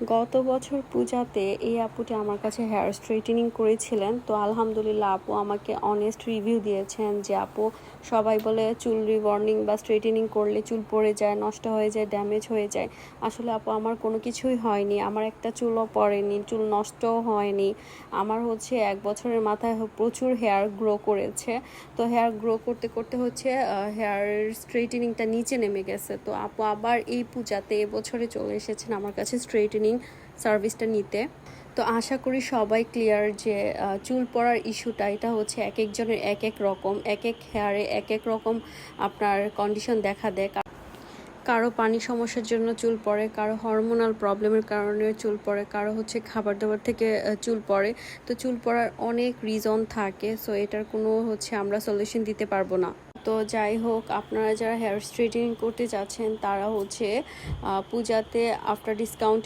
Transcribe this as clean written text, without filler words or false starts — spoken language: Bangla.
গত বছর পূজাতে এই আপুটি আমার কাছে হেয়ার স্ট্রেটেনিং করেছিলেন। তো আলহামদুলিল্লাহ আপু আমাকে অনেস্ট রিভিউ দিয়েছেন যে আপু সবাই বলে চুল রিবর্নিং বা স্ট্রেটেনিং করলে চুল পড়ে যায়, নষ্ট হয়ে যায়, ড্যামেজ হয়ে যায়। আসলে আপু আমার কোনো কিছুই হয়নি, আমার একটা চুলও পড়েনি, চুল নষ্টও হয়নি। আমার হচ্ছে 1 বছরের মাথায় প্রচুর হেয়ার গ্রো করেছে। তো হেয়ার গ্রো করতে করতে হচ্ছে হেয়ার স্ট্রেটেনিংটা নিচে নেমে গেছে। তো আপু আবার এই পূজাতে এবছরে চলে এসেছেন আমার কাছে স্ট্রেটেনিং সার্ভিসটা নিতে। তো আশা করি সবাই ক্লিয়ার যে চুল পড়ার ইস্যুটা এটা হচ্ছে এক একজনের এক এক রকম, এক এক হেয়ারে এক এক রকম আপনার কন্ডিশন দেখা দেয়। কারো পানি সমস্যার জন্য চুল পড়ে, কারো হরমোনাল প্রবলেমের কারণে চুল পড়ে, কারো হচ্ছে খাবার দাবার থেকে চুল পড়ে। তো চুল পড়ার অনেক রিজন থাকে, সো এটার কোনো হচ্ছে আমরা সলিউশন দিতে পারবো না। তো যাই হোক, আপনারা যারা হেয়ার স্ট্রেটেনিং করতে যাচ্ছেন তারা হচ্ছে পূজাতে আফটার ডিসকাউন্ট